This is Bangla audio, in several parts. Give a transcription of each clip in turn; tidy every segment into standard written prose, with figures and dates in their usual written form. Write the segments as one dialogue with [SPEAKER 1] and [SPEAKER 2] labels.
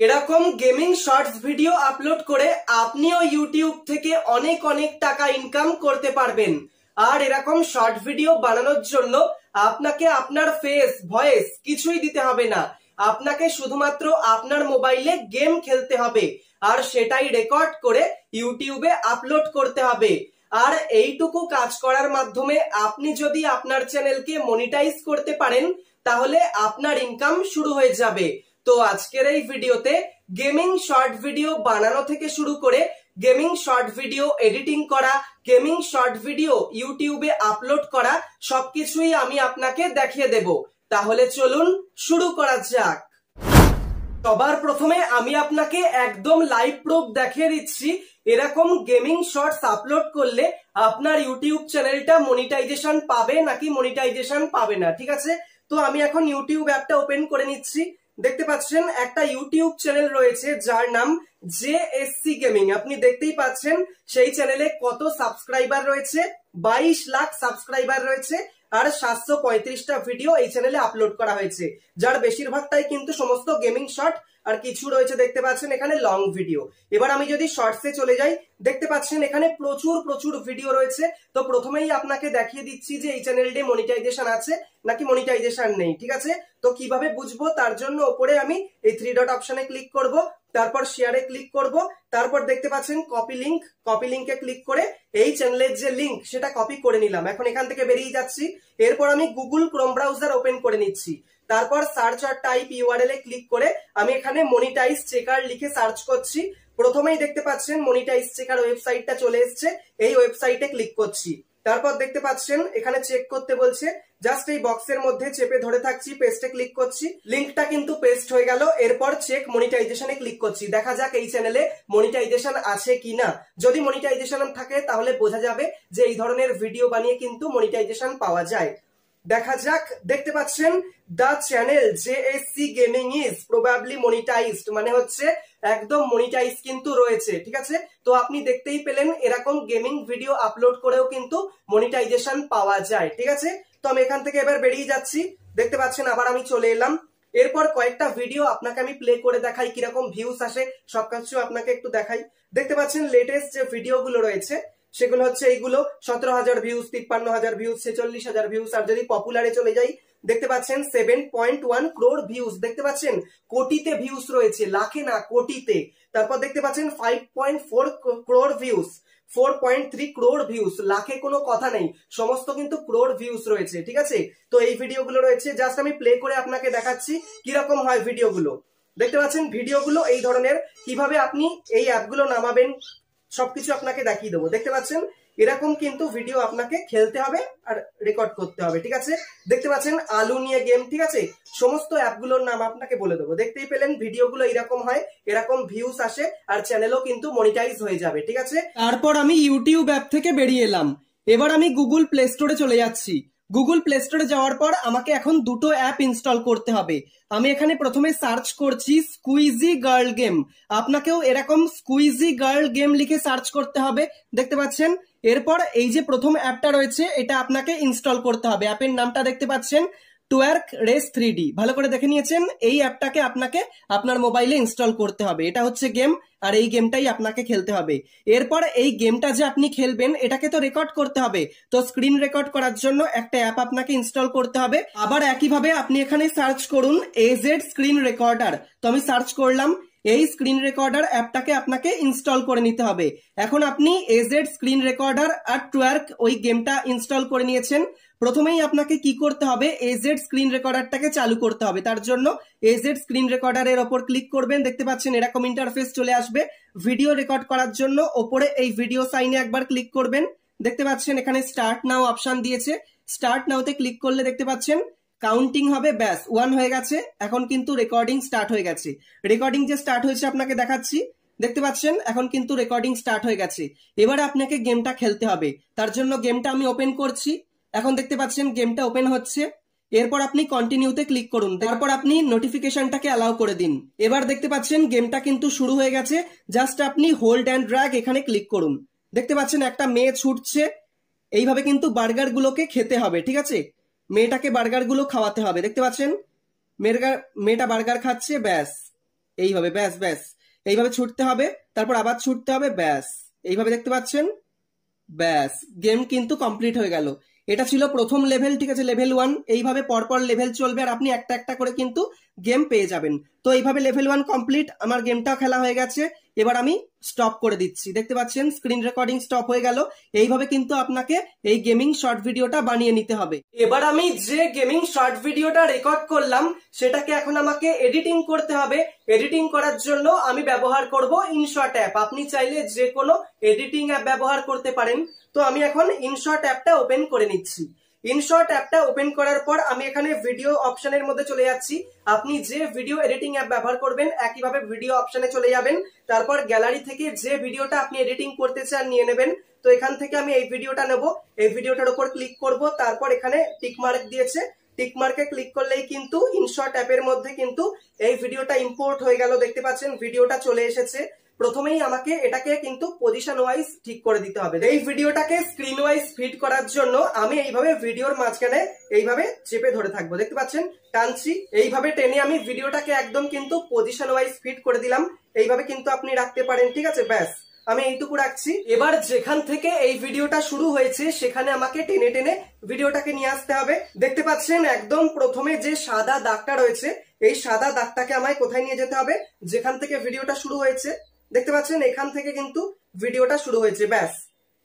[SPEAKER 1] এরকম গেমিং শর্টস ভিডিও আপলোড করে আপনিও ইউটিউব থেকে অনেক অনেক টাকা ইনকাম করতে পারবেন। আর এরকম শর্ট ভিডিও বানানোর জন্য আপনাকে আপনার ফেস ভয়েস কিছুই দিতে হবে না, আপনাকে শুধুমাত্র আপনার মোবাইলে গেম খেলতে হবে আর সেটাই রেকর্ড করে ইউটিউবে আপলোড করতে হবে। আর এইটুকু কাজ করার মাধ্যমে আপনি যদি আপনার চ্যানেলকে মনিটাইজ করতে পারেন তাহলে আপনার ইনকাম শুরু হয়ে যাবে। তো আজকের এই ভিডিওতে গেমিং শর্ট ভিডিও বানানো থেকে শুরু করে গেমিং শর্ট ভিডিও এডিটিং করা, গেমিং শর্ট ভিডিও ইউটিউবে আপলোড করা সবকিছুই আমি আপনাকে দেখিয়ে দেব। তাহলে চলুন শুরু করা যাক। সবার প্রথমে আমি আপনাকে একদম লাইভ প্রুফ দেখিয়ে দিচ্ছি এরকম গেমিং শর্টস আপলোড করলে আপনার ইউটিউব চ্যানেলটা মনিটাইজেশন পাবে নাকি মনিটাইজেশন পাবে না। ঠিক আছে, তো আমি এখন ইউটিউব অ্যাপটা ওপেন করে নিচ্ছি। দেখতে পাচ্ছেন একটা ইউটিউব চ্যানেল রয়েছে যার নাম জেএসসি গেমিং। আপনি দেখতেই পাচ্ছেন সেই চ্যানেলে কত সাবস্ক্রাইবার রয়েছে, 22 লাখ সাবস্ক্রাইবার রয়েছে আর 735টা ভিডিও এই চ্যানেলে আপলোড করা হয়েছে, যার বেশিরভাগটাই কিন্তু সমস্ত গেমিং শর্ট আর কিছু রয়েছে দেখতে পাচ্ছেন এখানে লং ভিডিও। এবার আমি যদি শর্টসে চলে যাই, দেখতে পাচ্ছেন এখানে প্রচুর প্রচুর ভিডিও রয়েছে। তো প্রথমেই আপনাকে দেখিয়ে দিচ্ছি যে এই চ্যানেলটি মনিটাইজেশন আছে নাকি মনিটাইজেশন নেই। ঠিক আছে, তো কিভাবে বুঝবো তার জন্য উপরে আমি এই 3 ডট অপশনে ক্লিক করব, তারপর শেয়ারে ক্লিক করব, তারপর দেখতে পাচ্ছেন কপি লিংকে ক্লিক করে এই চ্যানেলের যে লিংক সেটা কপি করে নিলাম। এখন এখান থেকে বেরিয়ে যাচ্ছি। এরপর আমি গুগল ক্রোম ব্রাউজার ওপেন করে নিচ্ছি, তারপর সার্চ আর টাইপ ইউআরএল এ ক্লিক করে আমি এখানে মনিটাইজ চেকার লিখে সার্চ করছি। প্রথমেই দেখতে পাচ্ছেন মনিটাইজ চেকার ওয়েবসাইটটা চলে এসেছে, এই ওয়েবসাইটে ক্লিক করছি। তারপর দেখতে পাচ্ছেন এখানে চেক করতে বলছে, জাস্ট এই বক্সের মধ্যে চেপে ধরে থাকছি, পেস্টে ক্লিক করছি, লিংকটা কিন্তু পেস্ট হয়ে গেল। এরপর চেক মনিটাইজেশনে ক্লিক করছি, দেখা যাক এই চ্যানেলে মনিটাইজেশন আছে কিনা। যদি মনিটাইজেশন থাকে তাহলে বোঝা যাবে যে এই ধরনের ভিডিও বানিয়ে কিন্তু মনিটাইজেশন পাওয়া যায়। দেখা যাক। দেখতে পাচ্ছেন the channel JSC gaming is probably monetised, মানে হচ্ছে একদম মনিটাইজ কিন্তু রয়েছে। ঠিক আছে, তো আপনি দেখতেই পেলেন এরকম গেমিং ভিডিও আপলোড করেও কিন্তু মনিটাইজেশন পাওয়া যায়। ঠিক আছে, তো আমি এখান থেকে এবার বেরিয়ে যাচ্ছি। দেখতে পাচ্ছেন আবার আমি চলে এলাম। এরপর কয়েকটা ভিডিও আপনাকে আমি প্লে করে দেখাই কিরকম ভিউস আসে, সবকিছু আপনাকে একটু দেখাই। দেখতে পাচ্ছেন লেটেস্ট যে ভিডিওগুলো রয়েছে সেগুলো হচ্ছে এইগুলো 17,000 ভিউজ, 53,000 ভিউজ, 46,000 ভিউজ। আর যদি পপুলারে চলে যাই, দেখতে পাচ্ছেন 7.1 ক্রোড় ভিউজ। দেখতে পাচ্ছেন কোটিতে ভিউজ রয়েছে, লাখে না কোটিতে। তারপর দেখতে পাচ্ছেন 5.4 ক্রোড় ভিউজ, 4.3 ক্রোড় ভিউজ, লাখে কোনো কথা নেই, সমস্ত কিন্তু ক্রোড় ভিউজ রয়েছে। ঠিক আছে, তো এই ভিডিওগুলো রয়েছে, জাস্ট আমি প্লে করে আপনাকে দেখাচ্ছি কিরকম হয় ভিডিওগুলো। দেখতে পাচ্ছেন ভিডিওগুলো এই ধরনের, কিভাবে আপনি এই অ্যাপগুলো নামাবেন সবকিছু আপনাকে দেখিয়ে দেবো। দেখতে পাচ্ছেন এরকম কিন্তু ভিডিও আপনাকে খেলতে হবে আর রেকর্ড করতে হবে। ঠিক আছে, দেখতে পাচ্ছেন আলু নিয়ে গেম। ঠিক আছে, সমস্ত অ্যাপগুলোর নাম আপনাকে বলে দেবো। দেখতেই পেলেন ভিডিওগুলো এরকম হয়, এরকম ভিউস আসে আর চ্যানেলও কিন্তু মনিটাইজ হয়ে যাবে। ঠিক আছে, তারপর আমি ইউটিউব অ্যাপ থেকে বেরিয়ে এলাম। এবার আমি গুগল প্লে স্টোরে চলে যাচ্ছি। গুগল প্লে স্টোরে যাওয়ার পর আমাকে এখন দুটো অ্যাপ ইনস্টল করতে হবে। আমি এখানে প্রথমে সার্চ করছি স্কুইজি গার্ল গেম। আপনাকেও এরকম স্কুইজি গার্ল গেম লিখে সার্চ করতে হবে। দেখতে পাচ্ছেন এরপর এই যে প্রথম অ্যাপটা রয়েছে এটা আপনাকে ইনস্টল করতে হবে। অ্যাপের নামটা দেখতে পাচ্ছেন টুয়ার্ক রেস 3D। ভালো করে দেখে নিয়েছেন, এই অ্যাপটাকে আপনাকে আপনার মোবাইলে ইনস্টল করতে হবে। এটা হচ্ছে গেম আর এই গেমটাই আপনাকে খেলতে হবে। এরপর এই গেমটা যে আপনি খেলবেন এটাকে তো রেকর্ড করতে হবে, তো স্ক্রিন রেকর্ড করার জন্য একটা অ্যাপ আপনাকে ইনস্টল করতে হবে। আবার একইভাবে আপনি এখানে সার্চ করুন এজেড স্ক্রিন রেকর্ডার। তো আমি সার্চ করলাম, এই স্ক্রিন রেকর্ডার অ্যাপটাকে আপনাকে ইনস্টল করে নিতে হবে। এখন আপনি এজেড স্ক্রিন রেকর্ডার আর টুয়ার্ক ওই গেমটা ইনস্টল করে নিয়েছেন। প্রথমেই আপনাকে কি করতে হবে, এজেড স্ক্রিন রেকর্ডারটাকে চালু করতে হবে। তার জন্য এজেড স্ক্রিন রেকর্ডারের ওপর ক্লিক করবেন। দেখতে পাচ্ছেন এরকম ইন্টারফেস চলে আসবে। ভিডিও রেকর্ড করার জন্য ওপরে এই ভিডিও সাইনে একবার ক্লিক করবেন। দেখতে পাচ্ছেন এখানে স্টার্ট নাও অপশন দিয়েছে, স্টার্ট নাওতে ক্লিক করলে দেখতে পাচ্ছেন কাউন্টিং হবে, ব্যাস 1 হয়ে গেছে। এখন কিন্তু রেকর্ডিং স্টার্ট হয়ে গেছে। রেকর্ডিং যে স্টার্ট হয়েছে আপনাকে দেখাচ্ছি। দেখতে পাচ্ছেন এখন কিন্তু রেকর্ডিং স্টার্ট হয়ে গেছে। এবার আপনাকে গেমটা খেলতে হবে, তার জন্য গেমটা আমি ওপেন করছি। এখন দেখতে পাচ্ছেন গেমটা ওপেন হচ্ছে। এরপর আপনি কন্টিনিউতে ক্লিক করুন, তারপর আপনি নোটিফিকেশনটাকে অ্যালাউ করে দিন। এবার দেখতে পাচ্ছেন গেমটা কিন্তু শুরু হয়ে গেছে। জাস্ট আপনি হোল্ড অ্যান্ড ড্র্যাগ এখানে ক্লিক করুন। দেখতে পাচ্ছেন একটা মেয়ে ছুটছে, এইভাবে কিন্তু বার্গার গুলোকে খেতে হবে। ঠিক আছে, মেয়েটাকে বার্গার গুলো খাওয়াতে হবে। দেখতে পাচ্ছেন মেয়েটা বার্গার খাচ্ছে, ব্যাস এইভাবে, ব্যাস ব্যাস এইভাবে ছুটতে হবে, তারপর আবার ছুটতে হবে, ব্যাস এইভাবে দেখতে পাচ্ছেন, ব্যাস গেম কিন্তু কমপ্লিট হয়ে গেল। এটা ছিল প্রথম লেভেল, ঠিক আছে, লেভেল 1। এইভাবে পরপর লেভেল চলবে আর আপনি একটা একটা করে কিন্তু গেম পেয়ে যাবেন। তো এইভাবে লেভেল 1 কমপ্লিট, আমার গেমটাও খেলা হয়ে গেছে। এবার আমি স্টপ করে দিচ্ছি, দেখতে পাচ্ছেন স্ক্রিন রেকর্ডিং স্টপ হয়ে গেল। এইভাবে কিন্তু আপনাকে এই গেমিং শর্ট ভিডিওটা বানিয়ে নিতে হবে। এবার আমি যে গেমিং শর্ট ভিডিওটা রেকর্ড করলাম সেটাকে এখন আমাকে এডিটিং করতে হবে। এডিটিং করার জন্য আমি ব্যবহার করব ইনশট অ্যাপ। আপনি চাইলে যে কোনো এডিটিং অ্যাপ ব্যবহার করতে পারেন। তো আমি এখন ইনশট অ্যাপটা ওপেন করে নিচ্ছি। ইনশট অ্যাপটা ওপেন করার পর আমি এখানে ভিডিও অপশনের মধ্যে চলে যাচ্ছি। আপনি যে ভিডিও এডিটিং অ্যাপ ব্যবহার করবেন একইভাবে ভিডিও অপশনে চলে যাবেন। তারপর গ্যালারি থেকে যে ভিডিওটা আপনি এডিটিং করতে চান নিয়ে নেবেন। তো এখান থেকে আমি এই ভিডিওটা নেব, এই ভিডিওটার উপর ক্লিক করব, তারপর এখানে টিক মার্ক দিয়েছে, টিক মার্কে ক্লিক করলেই কিন্তু ইনশট অ্যাপের মধ্যে কিন্তু এই ভিডিওটা ইম্পোর্ট হয়ে গেল। দেখতে পাচ্ছেন ভিডিওটা চলে এসেছে। প্রথমেই আমাকে এটাকে কিন্তু পজিশন ওয়াইজ ঠিক করে দিতে হবে। এই ভিডিওটাকে স্ক্রিন ওয়াইজ ফিট করার জন্য আমি এইভাবে ভিডিওর মাঝখানে এইভাবে চেপে ধরে থাকবো, দেখতে পাচ্ছেন টানছি, এইভাবে টেনে আমি ভিডিওটাকে একদম কিন্তু পজিশন ওয়াইজ ফিট করে দিলাম। এইভাবে কিন্তু আপনি রাখতে পারেন, ঠিক আছে, ব্যাস আমি এইটুকু রাখছি। এবার যেখান থেকে এই ভিডিওটা শুরু হয়েছে সেখানে আমাকে টেনে টেনে ভিডিওটাকে নিয়ে আসতে হবে। দেখতে পাচ্ছেন একদম প্রথমে যে সাদা দাগটা রয়েছে এই সাদা দাগটাকে আমায় কোথায় নিয়ে যেতে হবে, যেখান থেকে ভিডিওটা শুরু হয়েছে, দেখতে পাচ্ছেন এখান থেকে কিন্তু ভিডিওটা শুরু হয়েছে, ব্যাস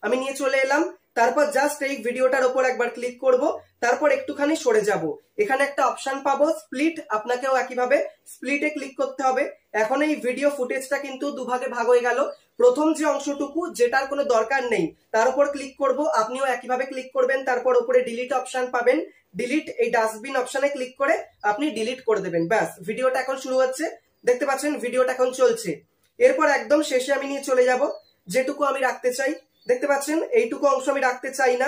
[SPEAKER 1] আমি নিয়ে চলে এলাম। তারপর জাস্ট এই ভিডিওটার উপর একবার ক্লিক করব, তারপর একটুখানি সরে যাব, এখানে একটা অপশন পাবো স্প্লিট, আপনাকেও একইভাবে স্প্লিটে ক্লিক করতে হবে। এখন এই ভিডিও ফুটেজটা কিন্তু দুভাগে ভাগ হয়ে গেল। প্রথম যে অংশটুকু যেটার কোনো দরকার নেই তার উপর ক্লিক করব, আপনিও একইভাবে ক্লিক করবেন, তারপর উপরে ডিলিট অপশন পাবেন, ডিলিট এই ডাস্টবিন অপশনে ক্লিক করে আপনি ডিলিট করে দেবেন, ব্যাস ভিডিওটা এখন শুরু হচ্ছে। দেখতে পাচ্ছেন ভিডিওটা এখন চলছে। এরপর একদম শেষে আমি নিয়ে চলে যাব, যেটুকু আমি রাখতে চাই, দেখতে পাচ্ছেন এইটুকু অংশ আমি রাখতে চাই না,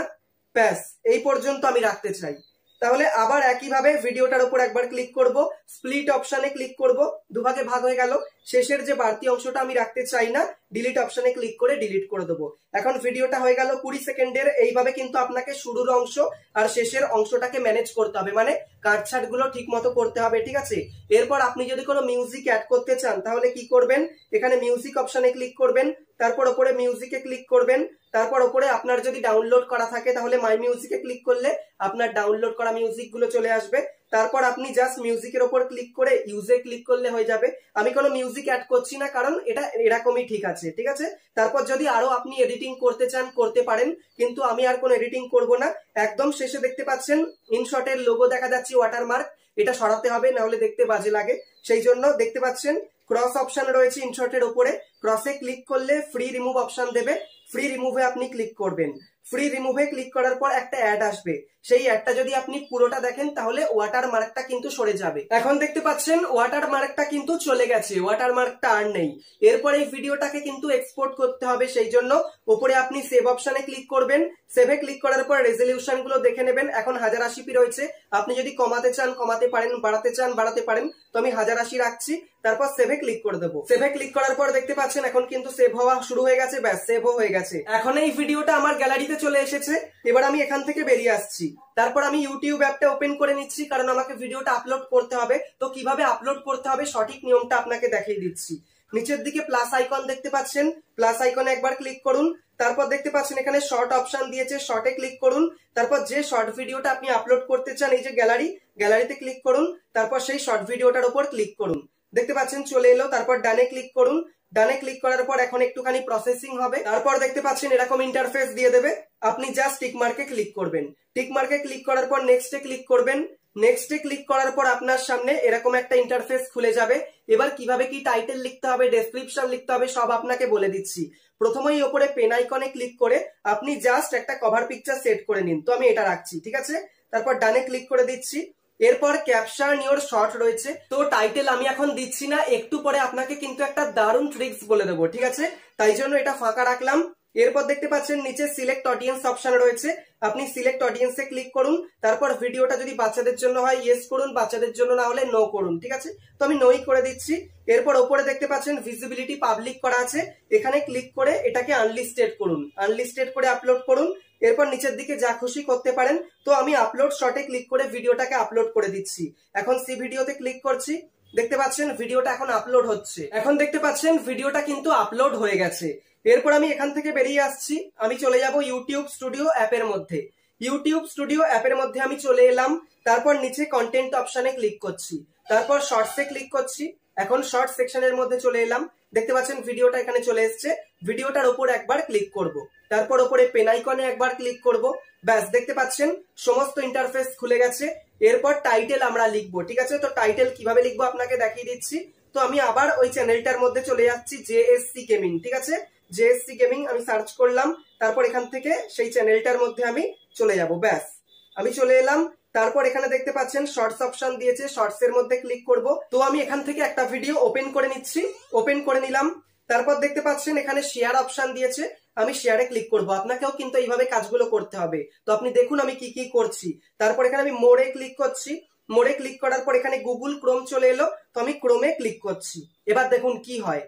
[SPEAKER 1] ব্যাস এই পর্যন্ত আমি রাখতে চাই। তাহলে আবার একইভাবে ভিডিওটার উপর একবার ক্লিক করব, স্প্লিট অপশনে ক্লিক করব, দুভাগে ভাগ হয়ে গেল। শেষের যে বাড়তি অংশটা আমি রাখতে চাই না, ডিলিট অপশনে ক্লিক করে ডিলিট করে দেবো। এখন ভিডিওটা হয়ে গেল 20 সেকেন্ডের। এইভাবে কিন্তু আপনাকে শুরুর অংশ আর শেষের অংশটাকে ম্যানেজ করতে হবে, মানে কাটছাট গুলো ঠিক মতো করতে হবে, ঠিক আছে। এরপর আপনি যদি কোনো মিউজিক অ্যাড করতে চান তাহলে কি করবেন, এখানে মিউজিক অপশনে ক্লিক করবেন, তারপর ওপরে মিউজিকে ক্লিক করবেন, তারপর ওপরে আপনার যদি ডাউনলোড করা থাকে তাহলে মাই মিউজিকে ক্লিক করলে আপনার ডাউনলোড করা মিউজিক গুলো চলে আসবে। তারপর আপনি জাস্ট মিউজিকের উপর ক্লিক করে ইউজে ক্লিক করলে হয়ে যাবে। আমি কোনো মিউজিক অ্যাড করছি না কারণ এটা এরকমই ঠিক আছে, ঠিক আছে। তারপর যদি আরো আপনি এডিটিং করতে চান করতে পারেন, কিন্তু আমি আর কোনো এডিটিং করব না। একদম শেষে দেখতে পাচ্ছেন ইনশটের লোগো দেখা যাচ্ছে, ওয়াটারমার্ক, এটা সরাতে হবে না হলে দেখতে বাজে লাগে, সেই জন্য দেখতে পাচ্ছেন ক্রস অপশন রয়েছে ইনশটের উপরে, ক্রসে ক্লিক করলে ফ্রি রিমুভ অপশন দেবে, ফ্রি রিমুভে আপনি ক্লিক করবেন। ফ্রি রিমুভে ক্লিক করার পর একটা অ্যাড আসবে, সেই অ্যাডটা যদি আপনি পুরোটা দেখেন তাহলে ওয়াটার মার্কটা কিন্তু সরে যাবে। এখন দেখতে পাচ্ছেন ওয়াটার মার্কটা কিন্তু চলে গেছে, ওয়াটার মার্কটা আর নেই। এরপর এই ভিডিওটাকে কিন্তু এক্সপোর্ট করতে হবে, সেই জন্য উপরে আপনি সেভ অপশনে ক্লিক করবেন। সেভে ক্লিক করার পর রেজলিউশন গুলো দেখে নেবেন, এখন 1080p রয়েছে, আপনি যদি কমাতে চান কমাতে পারেন, বাড়াতে চান বাড়াতে পারেন, তো আমি 1080 রাখছি। তারপর সেভে ক্লিক করে দেবো। সেভে ক্লিক করার পর দেখতে পাচ্ছেন এখন কিন্তু সেভ হওয়া শুরু হয়ে গেছে, ব্যাস সেভও হয়ে গেছে। এখন এই ভিডিওটা আমার গ্যালারিতে চলে এসেছে। এবার আমি এখান থেকে বেরিয়ে আসছি, তারপর আমি ইউটিউব অ্যাপটা ওপেন করে নিচ্ছি কারণ আমাকে ভিডিওটা আপলোড করতে হবে। তো কিভাবে আপলোড করতে হবে সঠিক নিয়মটা আপনাকে দেখিয়ে দিচ্ছি। নিচের দিকে প্লাস আইকন দেখতে পাচ্ছেন, প্লাস আইকনে একবার ক্লিক করুন, তারপর দেখতে পাচ্ছেন এখানে শর্ট অপশন দিয়েছে, শর্টে ক্লিক করুন, তারপর যে শর্ট ভিডিওটা আপনি আপলোড করতে চান এই যে গ্যালারি, গ্যালারিতে ক্লিক করুন, তারপর সেই শর্ট ভিডিওটার উপর ক্লিক করুন, দেখতে পাচ্ছেন চলে এলো। তারপর ডানে ক্লিক করুন, ডানে ক্লিক করার পর এখন একটুখানি প্রসেসিং হবে, তারপর দেখতে পাচ্ছেন এরকম ইন্টারফেস দিয়ে দেবে। আপনি জাস্ট টিক মার্কে ক্লিক করবেন, টিক মার্কে ক্লিক করার পর নেক্সটে ক্লিক করবেন, নেক্সটে ক্লিক করার পর আপনার সামনে এরকম একটা ইন্টারফেস খুলে যাবে। এবার কিভাবে কি টাইটেল লিখতে হবে, ডেসক্রিপশন লিখতে হবে সব আপনাকে বলে দিচ্ছি। প্রথমেই ওপরে পেন আইকনে ক্লিক করে আপনি জাস্ট একটা কভার পিকচার সেট করে নিন, তো আমি এটা রাখছি, ঠিক আছে। তারপর ডানে ক্লিক করে দিচ্ছি। এরপর ক্যাপশন ইওর শর্ট রয়েছে, তো টাইটেল আমি এখন দিচ্ছি না, একটু পরে আপনাকে কিন্তু একটা দারুণ ট্রিক্স বলে দেবো, ঠিক আছে, তাই জন্য এটা ফাঁকা রাখলাম। এরপর দেখতে পাচ্ছেন নিচে সিলেক্ট অডিয়েন্স অপশন রয়েছে, আপনি সিলেক্ট অডিয়েন্সে ক্লিক করুন, তারপর ভিডিওটা যদি বাচ্চাদের জন্য হয় ইয়েস করুন, বাচ্চাদের জন্য না হলে নো করুন, ঠিক আছে, তো আমি নোই করে দিচ্ছি। এরপর ওপরে দেখতে পাচ্ছেন ভিজিবিলিটি পাবলিক করা আছে, এখানে ক্লিক করে এটাকে আনলিস্টেড করুন, আনলিস্টেড করে আপলোড করুন। এরপর নিচের দিকে যা খুশি করতে পারেন, তো আমি আপলোড শর্টে ক্লিক করে ভিডিওটাকে আপলোড করে দিচ্ছি। এখন সি ভিডিওতে ক্লিক করছি, দেখতে পাচ্ছেন ভিডিওটা এখন আপলোড হচ্ছে। এখন দেখতে পাচ্ছেন ভিডিওটা কিন্তু আপলোড হয়ে গেছে। এরপর আমি এখান থেকে বেরিয়ে আসছি, আমি চলে যাব ইউটিউব স্টুডিও অ্যাপের মধ্যে। ইউটিউব স্টুডিও অ্যাপের মধ্যে আমি চলে এলাম, তারপর নিচে কন্টেন্ট অপশনে ক্লিক করছি, তারপর শর্টসে ক্লিক করছি। এখন শর্ট সেকশনের মধ্যে চলে এলাম, দেখতে পাচ্ছেন ভিডিওটা এখানে চলে এসছে। ভিডিওটার উপর একবার ক্লিক করব, তারপর উপরে পেন আইকনে একবার ক্লিক করব। ব্যাস দেখতে পাচ্ছেন সমস্ত ইন্টারফেস খুলে গেছে। এরপর টাইটেল আমরা লিখবো, ঠিক আছে? তো টাইটেল কিভাবে লিখবো আপনাকে দেখিয়ে দিচ্ছি। তো আমি আবার ওই চ্যানেলটার মধ্যে চলে যাচ্ছি, জেএসসি গেমিং, ঠিক আছে? জেএসসি গেমিং আমি সার্চ করলাম, তারপর এখান থেকে সেই চ্যানেলটার মধ্যে আমি চলে যাব। ব্যাস আমি চলে এলাম, তারপর এখানে দেখতে পাচ্ছেন শর্টস অপশন দিয়েছে, শর্টস এর মধ্যে ক্লিক করব। তো আমি এখান থেকে একটা ভিডিও ওপেন করে নিচ্ছি, ওপেন করে নিলাম। তারপর দেখতে পাচ্ছেন এখানে শেয়ার অপশন দিয়েছে, আমি শেয়ারে ক্লিক করব। আপনাকেও কিন্তু এইভাবে কাজগুলো করতে হবে। তো আপনি দেখুন আমি কি কি করছি। তারপর এখানে আমি মোড়ে ক্লিক করছি, মোড়ে ক্লিক করার পর এখানে গুগল ক্রোম চলে এলো, তো আমি ক্রোমে ক্লিক করছি। এবার দেখুন কি হয়,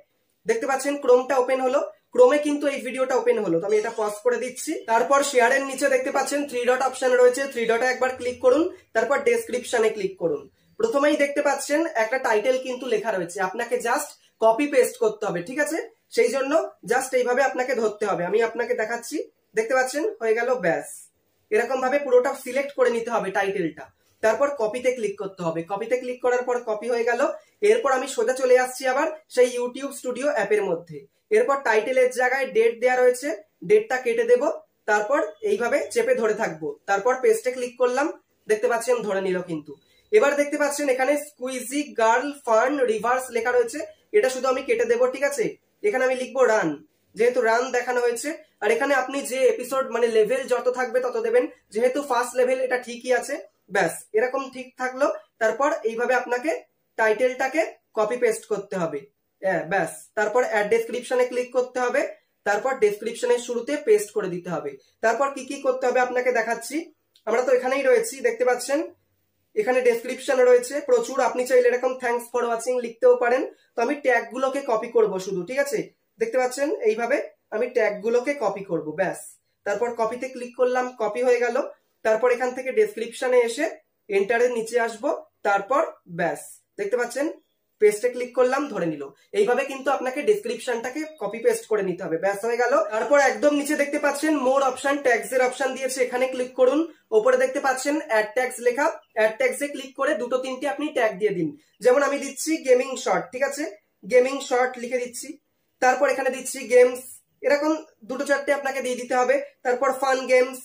[SPEAKER 1] দেখতে পাচ্ছেন ক্রোমটা ওপেন হলো, ক্রোমে কিন্তু এই ভিডিওটা ওপেন হলো। তো আমি এটা পজ করে দিচ্ছি। তারপর শেয়ারের নিচে দেখতে পাচ্ছেন 3 ডট অপশন রয়েছে, 3 ডটে একবার ক্লিক করুন, তারপর ডেসক্রিপশনে ক্লিক করুন। প্রথমেই দেখতে পাচ্ছেন একটা টাইটেল কিন্তু লেখা রয়েছে, আপনাকে জাস্ট কপি পেস্ট করতে হবে, ঠিক আছে? সেই জন্য জাস্ট এইভাবে আপনাকে ধরতে হবে, আমি আপনাকে দেখাচ্ছি। দেখতে পাচ্ছেন হয়ে গেল। ব্যাস এরকম ভাবে পুরোটা সিলেক্ট করে নিতে হবে টাইটেলটা, তারপর কপিতে ক্লিক করতে হবে। কপিতে ক্লিক করার পর কপি হয়ে গেল। এরপর আমি সোজা চলে আসছি আবার সেই ইউটিউব স্টুডিও অ্যাপের মধ্যে। এরপর টাইটেলের জায়গায় ডেট দেওয়া রয়েছে, ডেটটা কেটে দেব, তারপর এইভাবে চেপে ধরে থাকবো, তারপর পেস্টে ক্লিক করলাম, দেখতে পাচ্ছেন ধরে নিল কিন্তু। এবার দেখতে পাচ্ছেন এখানে স্কুইজি গার্ল ফান রিভার্স লেখা রয়েছে, এটা শুধু আমি কেটে দেবো, ঠিক আছে? এখানে আমি লিখবো রান, যেহেতু রান দেখানো হয়েছে। আর এখানে আপনি যে এপিসোড মানে লেভেল যত থাকবে তত দেবেন, যেহেতু ফার্স্ট লেভেল এটা ঠিকই আছে। ব্যাস এরকম ঠিক থাকলো। তারপর এইভাবে আপনাকে টাইটেলটাকে কপি পেস্ট করতে হবে। ব্যাস তারপর অ্যাড ডেসক্রিপশনে ক্লিক করতে হবে, তারপর ডেসক্রিপশনের শুরুতে পেস্ট করে দিতে হবে। তারপর কি কি করতে হবে আপনাকে দেখাচ্ছি। আমরা তো এখানেই রয়েছি, দেখতে পাচ্ছেন এখানে ডেসক্রিপশন রয়েছে প্রচুর, আপনি চাইলে এরকম থ্যাঙ্কস ফর ওয়াচিং লিখতেও পারেন। তো আমি ট্যাগ গুলোকে কপি করব শুধু, ঠিক আছে? দেখতে পাচ্ছেন এইভাবে আমি ট্যাগ গুলোকে কপি করব। ব্যাস তারপর কপিতে ক্লিক করলাম, কপি হয়ে গেল। তারপর এখান থেকে ডেসক্রিপশনে এসে এন্টারের নিচে আসব, তারপর ব্যাস দেখতে পাচ্ছেন পেস্টে ক্লিক করলাম, ধরে নিল। এইভাবে কিন্তু আপনাকে ডেসক্রিপশনটাকে কপি পেস্ট করে নিতে হবে। ব্যাস হয়ে গেল। তারপর একদম নিচে দেখতে পাচ্ছেন মোর অপশন, ট্যাগস এর অপশন দিয়েছে, এখানে ক্লিক করুন। উপরে দেখতে পাচ্ছেন অ্যাড ট্যাগস লেখা, অ্যাড ট্যাগস এ ক্লিক করে দুটো তিনটে আপনি ট্যাগ দিয়ে দিন। যেমন আমি দিচ্ছি গেমিং শর্ট, ঠিক আছে? গেমিং শর্ট লিখে দিচ্ছি। তারপর এখানে দিচ্ছি গেমস, এরকম দুটো চারটে আপনাকে দিয়ে দিতে হবে। তারপর ফান গেমস,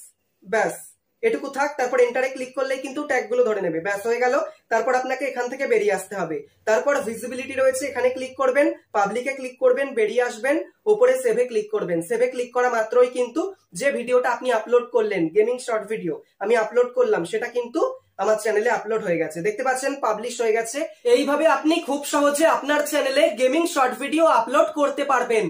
[SPEAKER 1] ব্যাস এটুকু থাক। তারপর এন্টারে ক্লিক করলেই কিন্তু ট্যাগ গুলো ধরে নেবে। ব্যাস হয়ে গেল। তারপর আপনাকে এখান থেকে বেরিয়ে আসতে হবে। তারপর ভিজিবিলিটি রয়েছে, এখানে ক্লিক করবেন, পাবলিকে ক্লিক করবেন, বেরিয়ে আসবেন, উপরে সেভে ক্লিক করবেন। সেভে ক্লিক করা মাত্রই কিন্তু যে ভিডিওটা আপনি আপলোড করলেন, গেমিং শর্ট ভিডিও আমি আপলোড করলাম, সেটা কিন্তু আমার চ্যানেলে আপলোড হয়ে গেছে। দেখতে পাচ্ছেন পাবলিশ হয়ে গেছে। এইভাবে আপনি খুব সহজে আপনার চ্যানেলে গেমিং শর্ট ভিডিও আপলোড করতে পারবেন।